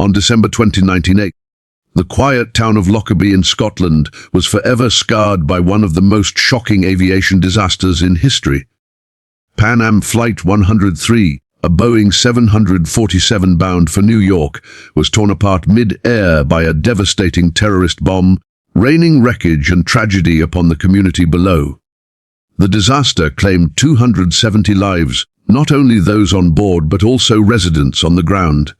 On December 20, the quiet town of Lockerbie in Scotland was forever scarred by one of the most shocking aviation disasters in history. Pan Am Flight 103, a Boeing 747 bound for New York, was torn apart mid-air by a devastating terrorist bomb, raining wreckage and tragedy upon the community below. The disaster claimed 270 lives, not only those on board but also residents on the ground.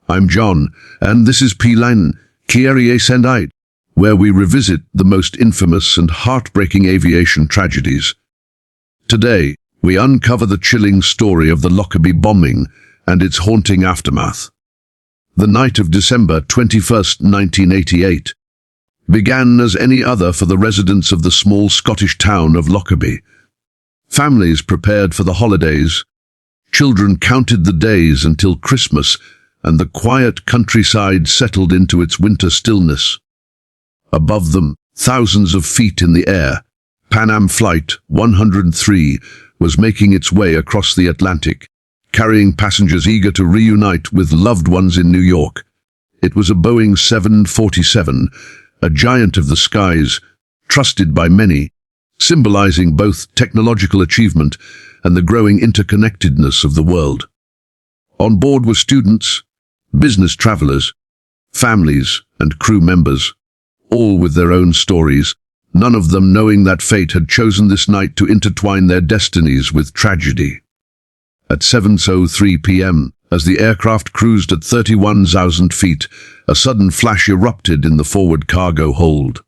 I'm Jhon, and this is P-Line, Aviation, where we revisit the most infamous and heartbreaking aviation tragedies. Today, we uncover the chilling story of the Lockerbie bombing and its haunting aftermath. The night of December 21st, 1988, began as any other for the residents of the small Scottish town of Lockerbie. Families prepared for the holidays. Children counted the days until Christmas, and the quiet countryside settled into its winter stillness. Above them, thousands of feet in the air, Pan Am Flight 103 was making its way across the Atlantic, carrying passengers eager to reunite with loved ones in New York. It was a Boeing 747, a giant of the skies, trusted by many, symbolizing both technological achievement and the growing interconnectedness of the world. On board were students, business travelers, families, and crew members, all with their own stories, none of them knowing that fate had chosen this night to intertwine their destinies with tragedy. At 7:03 p.m., as the aircraft cruised at 31,000 feet, a sudden flash erupted in the forward cargo hold.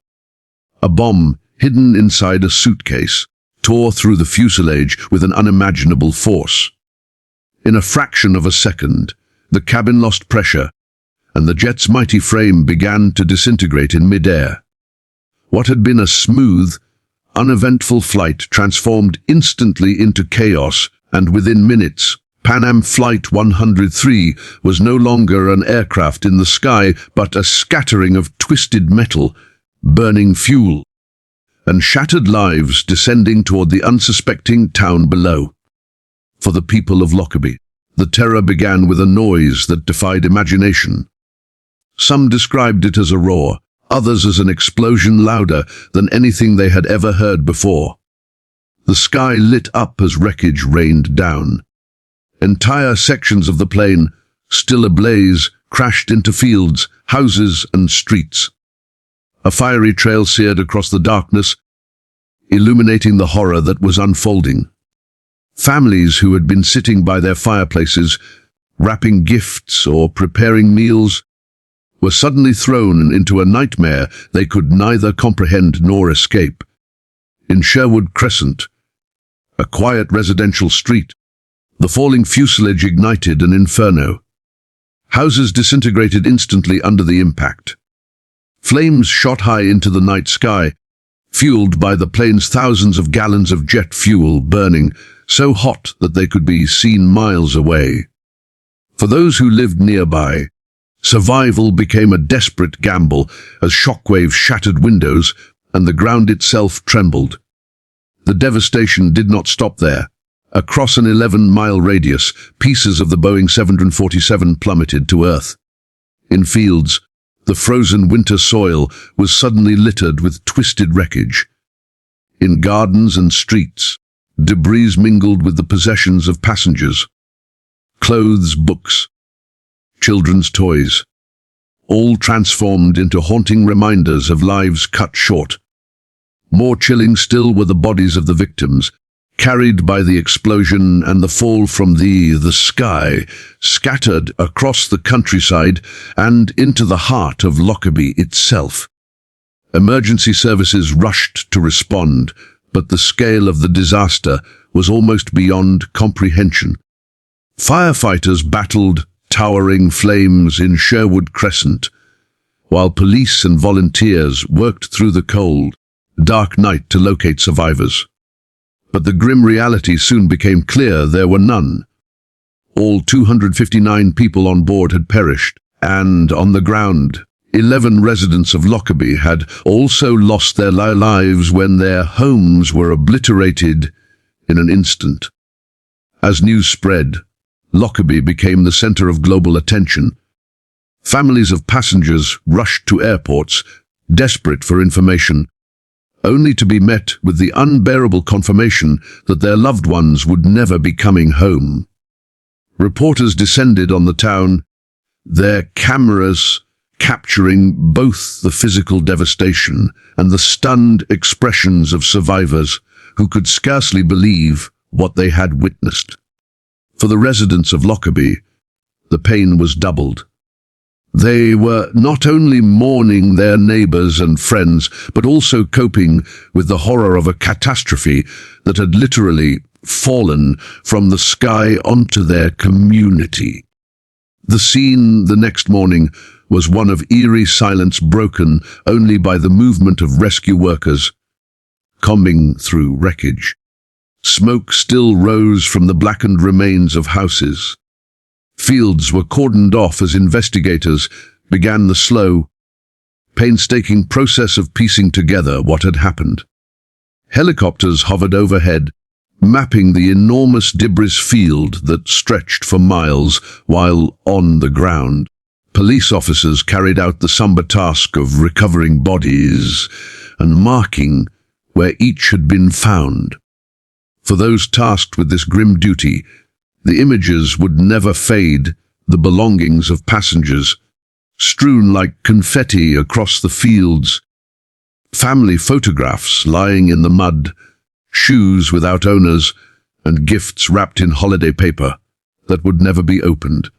A bomb, hidden inside a suitcase, tore through the fuselage with an unimaginable force. In a fraction of a second, the cabin lost pressure, and the jet's mighty frame began to disintegrate in mid-air. What had been a smooth, uneventful flight transformed instantly into chaos, and within minutes, Pan Am Flight 103 was no longer an aircraft in the sky, but a scattering of twisted metal, burning fuel, and shattered lives descending toward the unsuspecting town below. For the people of Lockerbie, the terror began with a noise that defied imagination. Some described it as a roar, others as an explosion louder than anything they had ever heard before. The sky lit up as wreckage rained down. Entire sections of the plane, still ablaze, crashed into fields, houses, and streets. A fiery trail seared across the darkness, illuminating the horror that was unfolding. Families who had been sitting by their fireplaces, wrapping gifts or preparing meals, were suddenly thrown into a nightmare they could neither comprehend nor escape. In Sherwood Crescent, a quiet residential street, the falling fuselage ignited an inferno. Houses disintegrated instantly under the impact. Flames shot high into the night sky, fueled by the plane's thousands of gallons of jet fuel burning, so hot that they could be seen miles away. For those who lived nearby, survival became a desperate gamble as shockwaves shattered windows and the ground itself trembled. The devastation did not stop there. Across an 11-mile radius, pieces of the Boeing 747 plummeted to Earth. In fields, the frozen winter soil was suddenly littered with twisted wreckage. In gardens and streets, debris mingled with the possessions of passengers. Clothes, books, children's toys, all transformed into haunting reminders of lives cut short. More chilling still were the bodies of the victims, carried by the explosion and the fall from the sky, scattered across the countryside and into the heart of Lockerbie itself. Emergency services rushed to respond, but the scale of the disaster was almost beyond comprehension. Firefighters battled towering flames in Sherwood Crescent, while police and volunteers worked through the cold, dark night to locate survivors. But the grim reality soon became clear: there were none. All 259 people on board had perished, and on the ground, 11 residents of Lockerbie had also lost their lives when their homes were obliterated in an instant. As news spread, Lockerbie became the center of global attention. Families of passengers rushed to airports, desperate for information, only to be met with the unbearable confirmation that their loved ones would never be coming home. Reporters descended on the town, their cameras capturing both the physical devastation and the stunned expressions of survivors who could scarcely believe what they had witnessed. For the residents of Lockerbie, the pain was doubled. They were not only mourning their neighbors and friends, but also coping with the horror of a catastrophe that had literally fallen from the sky onto their community. The scene the next morning was one of eerie silence, broken only by the movement of rescue workers combing through wreckage. Smoke still rose from the blackened remains of houses. Fields were cordoned off as investigators began the slow, painstaking process of piecing together what had happened. Helicopters hovered overhead, mapping the enormous debris field that stretched for miles, while on the ground, police officers carried out the somber task of recovering bodies and marking where each had been found. For those tasked with this grim duty, the images would never fade, the belongings of passengers, strewn like confetti across the fields, family photographs lying in the mud, shoes without owners, and gifts wrapped in holiday paper that would never be opened.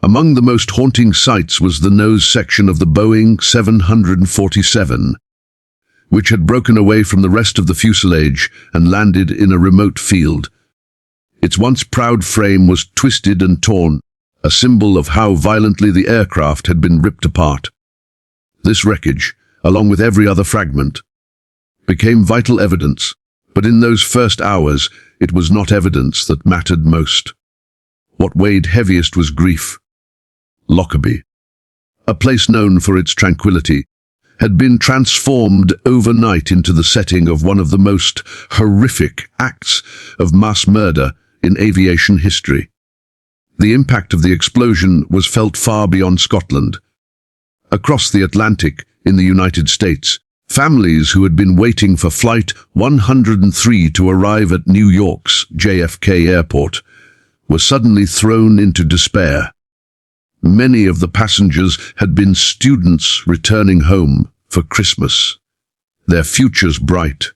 Among the most haunting sights was the nose section of the Boeing 747, which had broken away from the rest of the fuselage and landed in a remote field. Its once proud frame was twisted and torn, a symbol of how violently the aircraft had been ripped apart. This wreckage, along with every other fragment, became vital evidence, but in those first hours it was not evidence that mattered most. What weighed heaviest was grief. Lockerbie, a place known for its tranquility, had been transformed overnight into the setting of one of the most horrific acts of mass murder in aviation history. The impact of the explosion was felt far beyond Scotland. Across the Atlantic, in the United States, families who had been waiting for Flight 103 to arrive at New York's JFK Airport were suddenly thrown into despair. Many of the passengers had been students returning home for Christmas, their futures bright,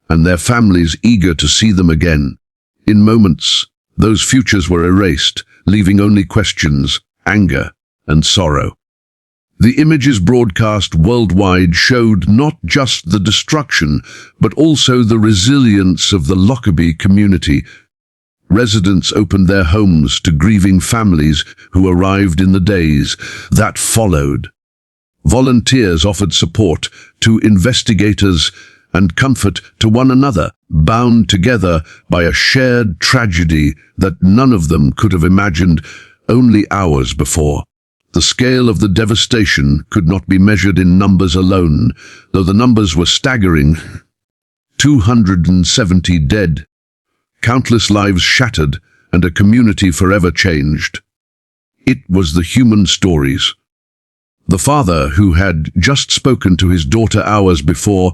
and their families eager to see them again. In moments, those futures were erased, leaving only questions, anger, and sorrow. The images broadcast worldwide showed not just the destruction, but also the resilience of the Lockerbie community. Residents opened their homes to grieving families who arrived in the days that followed. Volunteers offered support to investigators and comfort to one another, bound together by a shared tragedy that none of them could have imagined only hours before. The scale of the devastation could not be measured in numbers alone, though the numbers were staggering. 270 dead, countless lives shattered, and a community forever changed. It was the human stories. The father who had just spoken to his daughter hours before,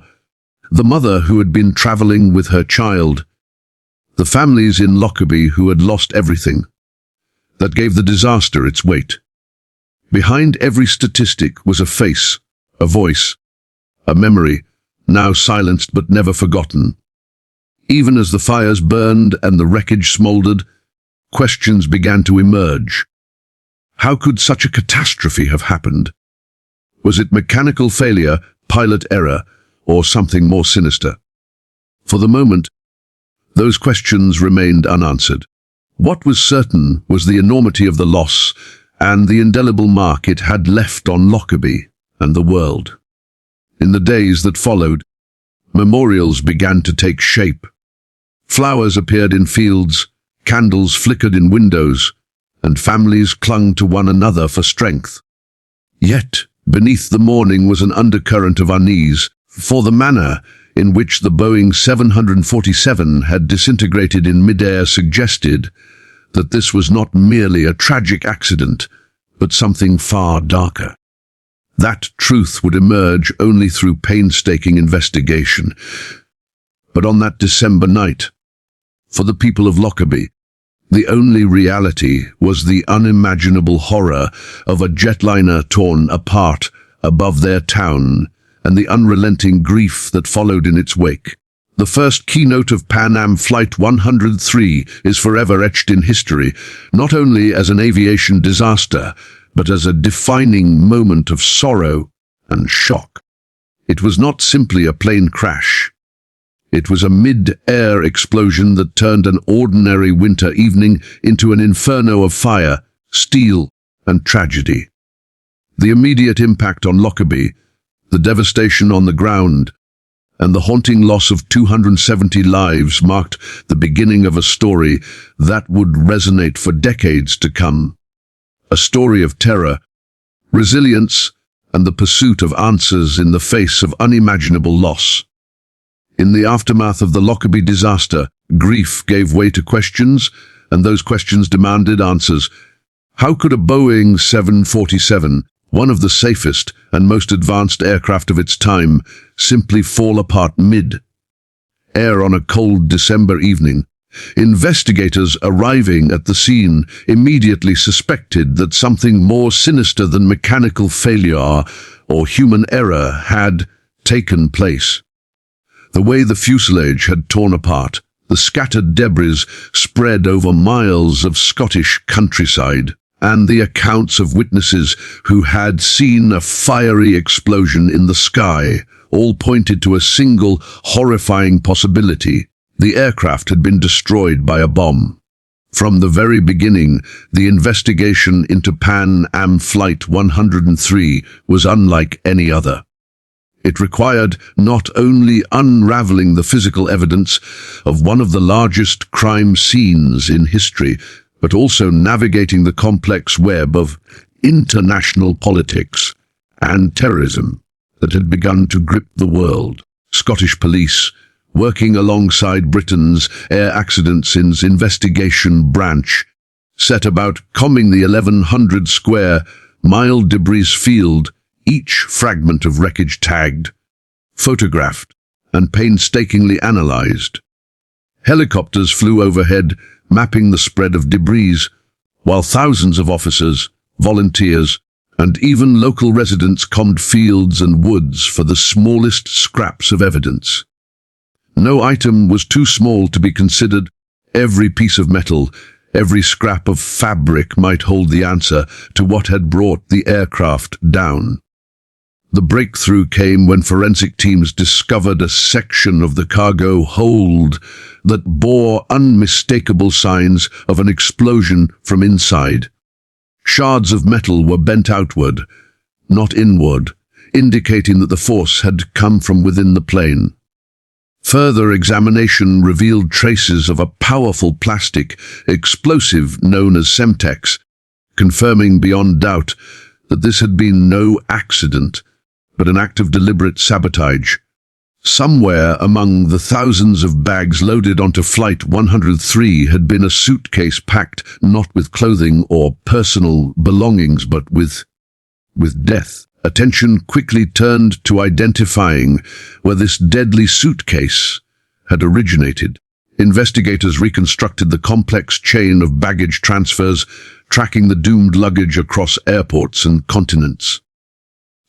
the mother who had been traveling with her child, the families in Lockerbie who had lost everything, that gave the disaster its weight. Behind every statistic was a face, a voice, a memory, now silenced but never forgotten. Even as the fires burned and the wreckage smoldered, questions began to emerge. How could such a catastrophe have happened? Was it mechanical failure, pilot error, or something more sinister? For the moment, those questions remained unanswered. What was certain was the enormity of the loss and the indelible mark it had left on Lockerbie and the world. In the days that followed, memorials began to take shape. Flowers appeared in fields, candles flickered in windows, and families clung to one another for strength. Yet, beneath the mourning was an undercurrent of unease, for the manner in which the Boeing 747 had disintegrated in midair suggested that this was not merely a tragic accident, but something far darker. That truth would emerge only through painstaking investigation. But on that December night, for the people of Lockerbie, the only reality was the unimaginable horror of a jetliner torn apart above their town and the unrelenting grief that followed in its wake. The first keynote of Pan Am Flight 103 is forever etched in history, not only as an aviation disaster, but as a defining moment of sorrow and shock. It was not simply a plane crash. It was a mid-air explosion that turned an ordinary winter evening into an inferno of fire, steel, and tragedy. The immediate impact on Lockerbie, the devastation on the ground, and the haunting loss of 270 lives marked the beginning of a story that would resonate for decades to come. A story of terror, resilience, and the pursuit of answers in the face of unimaginable loss. In the aftermath of the Lockerbie disaster, grief gave way to questions, and those questions demanded answers. How could a Boeing 747, one of the safest and most advanced aircraft of its time, simply fall apart mid-air on a cold December evening? Investigators arriving at the scene immediately suspected that something more sinister than mechanical failure or human error had taken place. The way the fuselage had torn apart, the scattered debris spread over miles of Scottish countryside, and the accounts of witnesses who had seen a fiery explosion in the sky all pointed to a single horrifying possibility. The aircraft had been destroyed by a bomb. From the very beginning, the investigation into Pan Am Flight 103 was unlike any other. It required not only unraveling the physical evidence of one of the largest crime scenes in history, but also navigating the complex web of international politics and terrorism that had begun to grip the world. Scottish police, working alongside Britain's Air Accidents Investigation Branch, set about combing the 1,100-square-mile debris field, each fragment of wreckage tagged, photographed, and painstakingly analyzed. Helicopters flew overhead, mapping the spread of debris, while thousands of officers, volunteers, and even local residents combed fields and woods for the smallest scraps of evidence. No item was too small to be considered. Every piece of metal, every scrap of fabric might hold the answer to what had brought the aircraft down. The breakthrough came when forensic teams discovered a section of the cargo hold that bore unmistakable signs of an explosion from inside. Shards of metal were bent outward, not inward, indicating that the force had come from within the plane. Further examination revealed traces of a powerful plastic explosive known as Semtex, confirming beyond doubt that this had been no accident, but an act of deliberate sabotage. Somewhere among the thousands of bags loaded onto Flight 103 had been a suitcase packed not with clothing or personal belongings, but with death. Attention quickly turned to identifying where this deadly suitcase had originated. Investigators reconstructed the complex chain of baggage transfers, tracking the doomed luggage across airports and continents.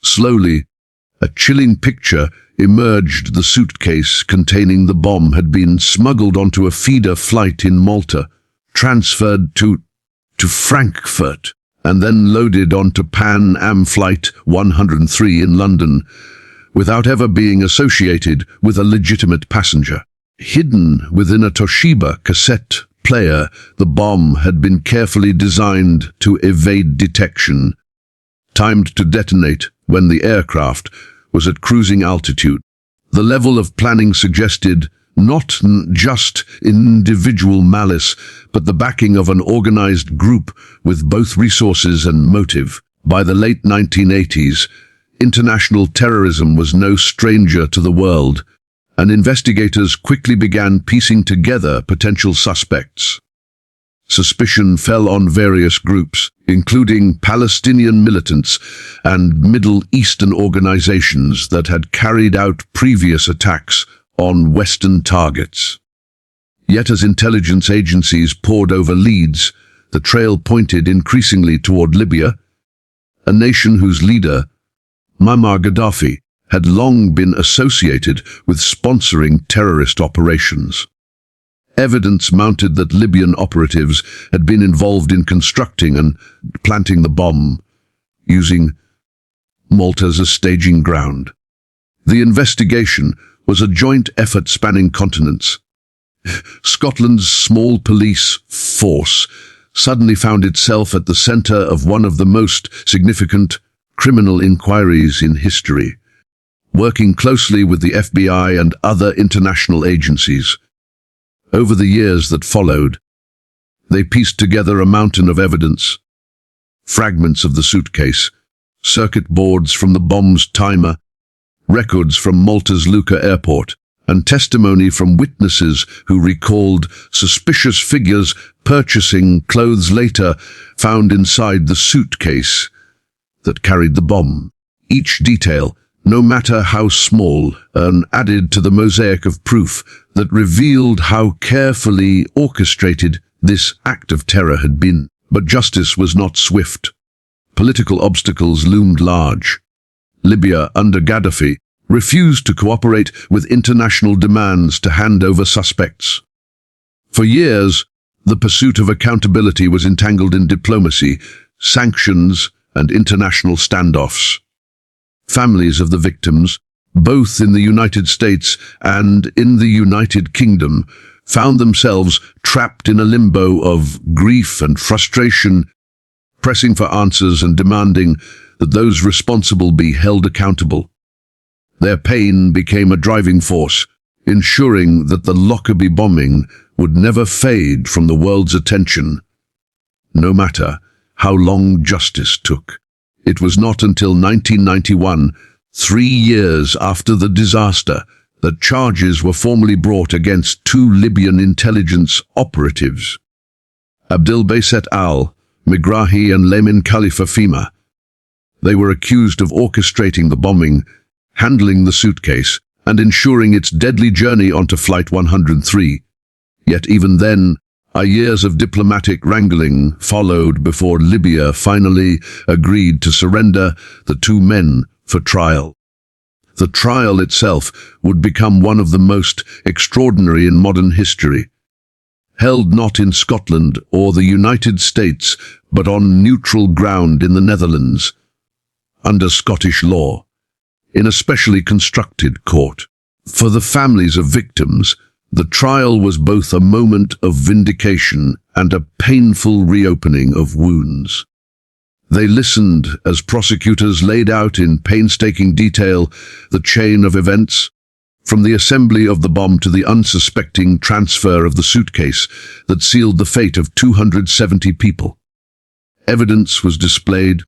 Slowly, a chilling picture emerged. The suitcase containing the bomb had been smuggled onto a feeder flight in Malta, transferred to Frankfurt, and then loaded onto Pan Am Flight 103 in London, without ever being associated with a legitimate passenger. Hidden within a Toshiba cassette player, the bomb had been carefully designed to evade detection, timed to detonate when the aircraft was at cruising altitude. The level of planning suggested not just individual malice, but the backing of an organized group with both resources and motive. By the late 1980s, international terrorism was no stranger to the world, and investigators quickly began piecing together potential suspects. Suspicion fell on various groups, including Palestinian militants and Middle Eastern organizations that had carried out previous attacks on Western targets. Yet as intelligence agencies pored over leads, the trail pointed increasingly toward Libya, a nation whose leader, Muammar Gaddafi, had long been associated with sponsoring terrorist operations. Evidence mounted that Libyan operatives had been involved in constructing and planting the bomb, using Malta as a staging ground. The investigation was a joint effort spanning continents. Scotland's small police force suddenly found itself at the centre of one of the most significant criminal inquiries in history, working closely with the FBI and other international agencies. Over the years that followed, they pieced together a mountain of evidence: fragments of the suitcase, circuit boards from the bomb's timer, records from Malta's Lucca airport, and testimony from witnesses who recalled suspicious figures purchasing clothes later found inside the suitcase that carried the bomb. Each detail, no matter how small, added to the mosaic of proof that revealed how carefully orchestrated this act of terror had been. But justice was not swift. Political obstacles loomed large. Libya, under Gaddafi, refused to cooperate with international demands to hand over suspects. For years, the pursuit of accountability was entangled in diplomacy, sanctions, and international standoffs. Families of the victims, both in the United States and in the United Kingdom, found themselves trapped in a limbo of grief and frustration, pressing for answers and demanding that those responsible be held accountable. Their pain became a driving force, ensuring that the Lockerbie bombing would never fade from the world's attention, no matter how long justice took. It was not until 1991, 3 years after the disaster, that charges were formally brought against 2 Libyan intelligence operatives, Abdelbasset al-Megrahi and Lamin Khalifa Fima. They were accused of orchestrating the bombing, handling the suitcase, and ensuring its deadly journey onto Flight 103. Yet even then, years of diplomatic wrangling followed before Libya finally agreed to surrender the 2 men for trial. The trial itself would become one of the most extraordinary in modern history. Held not in Scotland or the United States, but on neutral ground in the Netherlands, under Scottish law, in a specially constructed court. For the families of victims, the trial was both a moment of vindication and a painful reopening of wounds. They listened as prosecutors laid out in painstaking detail the chain of events, from the assembly of the bomb to the unsuspecting transfer of the suitcase that sealed the fate of 270 people. Evidence was displayed,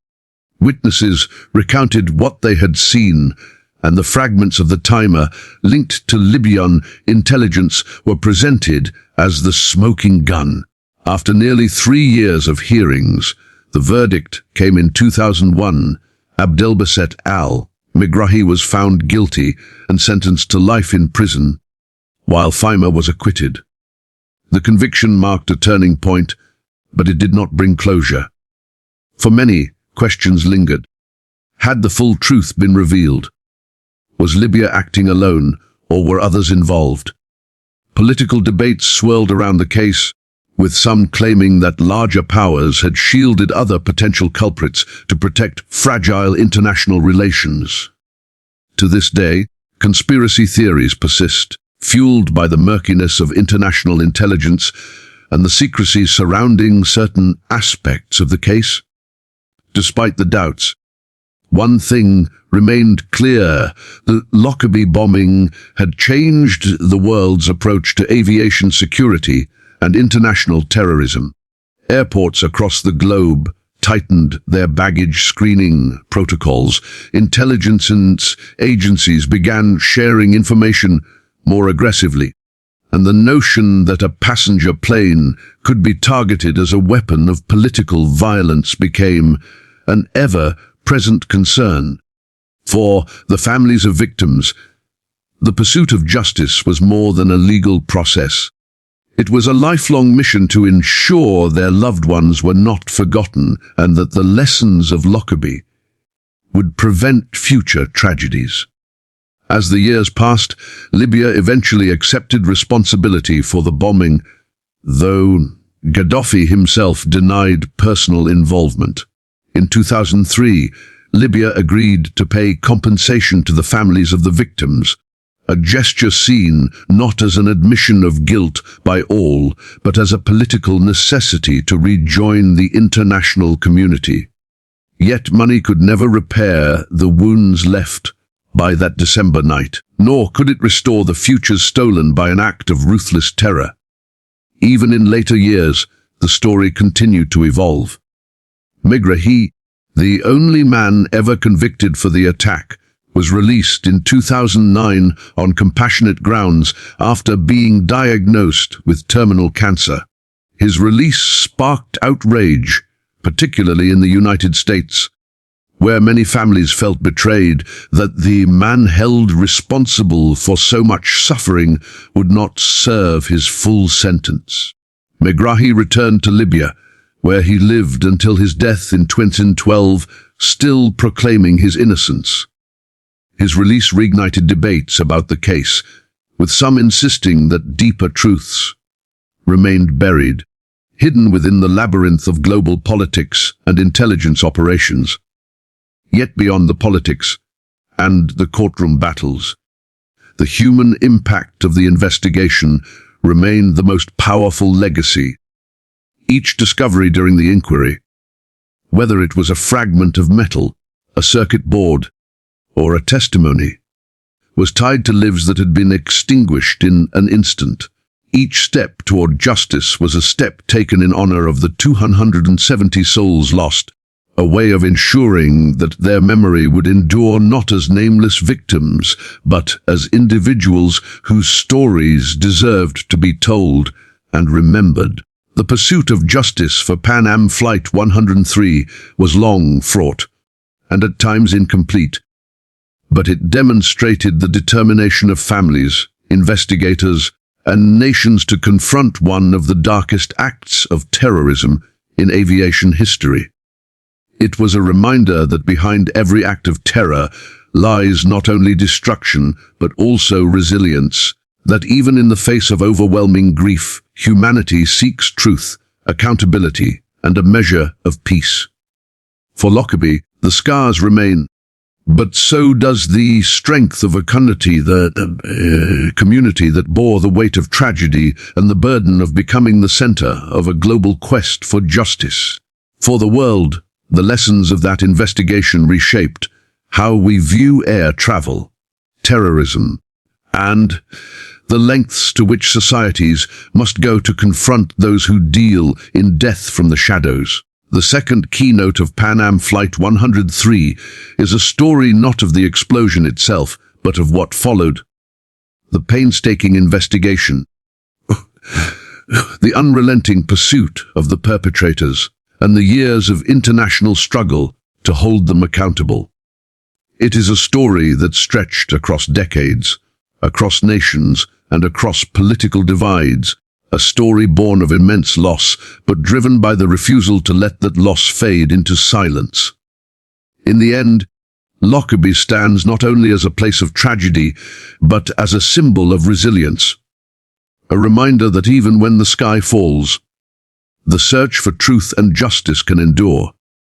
witnesses recounted what they had seen, and the fragments of the timer linked to Libyan intelligence were presented as the smoking gun. After nearly 3 years of hearings, the verdict came in 2001. Abdelbasset al-Megrahi was found guilty and sentenced to life in prison, while Fima was acquitted. The conviction marked a turning point, but it did not bring closure. For many, questions lingered. Had the full truth been revealed? Was Libya acting alone, or were others involved? Political debates swirled around the case, with some claiming that larger powers had shielded other potential culprits to protect fragile international relations. To this day, conspiracy theories persist, fueled by the murkiness of international intelligence and the secrecy surrounding certain aspects of the case. Despite the doubts, one thing remained clear: the Lockerbie bombing had changed the world's approach to aviation security and international terrorism. Airports across the globe tightened their baggage screening protocols. Intelligence agencies began sharing information more aggressively, and the notion that a passenger plane could be targeted as a weapon of political violence became an ever-present concern. For the families of victims, the pursuit of justice was more than a legal process. It was a lifelong mission to ensure their loved ones were not forgotten and that the lessons of Lockerbie would prevent future tragedies. As the years passed, Libya eventually accepted responsibility for the bombing, though Gaddafi himself denied personal involvement. In 2003, Libya agreed to pay compensation to the families of the victims, a gesture seen not as an admission of guilt by all, but as a political necessity to rejoin the international community. Yet money could never repair the wounds left by that December night, nor could it restore the futures stolen by an act of ruthless terror. Even in later years, the story continued to evolve. Megrahi, the only man ever convicted for the attack, was released in 2009 on compassionate grounds after being diagnosed with terminal cancer. His release sparked outrage, particularly in the United States, where many families felt betrayed that the man held responsible for so much suffering would not serve his full sentence. Megrahi returned to Libya, where he lived until his death in 2012, still proclaiming his innocence. His release reignited debates about the case, with some insisting that deeper truths remained buried, hidden within the labyrinth of global politics and intelligence operations. Yet beyond the politics and the courtroom battles, the human impact of the investigation remained the most powerful legacy. Each discovery during the inquiry, whether it was a fragment of metal, a circuit board, or a testimony, was tied to lives that had been extinguished in an instant. Each step toward justice was a step taken in honor of the 270 souls lost, a way of ensuring that their memory would endure not as nameless victims, but as individuals whose stories deserved to be told and remembered. The pursuit of justice for Pan Am Flight 103 was long fraught, and at times incomplete, but it demonstrated the determination of families, investigators, and nations to confront one of the darkest acts of terrorism in aviation history. It was a reminder that behind every act of terror lies not only destruction, but also resilience, that even in the face of overwhelming grief, humanity seeks truth, accountability, and a measure of peace. For Lockerbie, the scars remain, but so does the strength of a community that bore the weight of tragedy and the burden of becoming the center of a global quest for justice. For the world, the lessons of that investigation reshaped how we view air travel, terrorism, and the lengths to which societies must go to confront those who deal in death from the shadows. The second keynote of Pan Am Flight 103 is a story not of the explosion itself, but of what followed. The painstaking investigation, the unrelenting pursuit of the perpetrators, and the years of international struggle to hold them accountable. It is a story that stretched across decades, across nations, and across political divides, a story born of immense loss, but driven by the refusal to let that loss fade into silence. In the end, Lockerbie stands not only as a place of tragedy, but as a symbol of resilience, a reminder that even when the sky falls, the search for truth and justice can endure.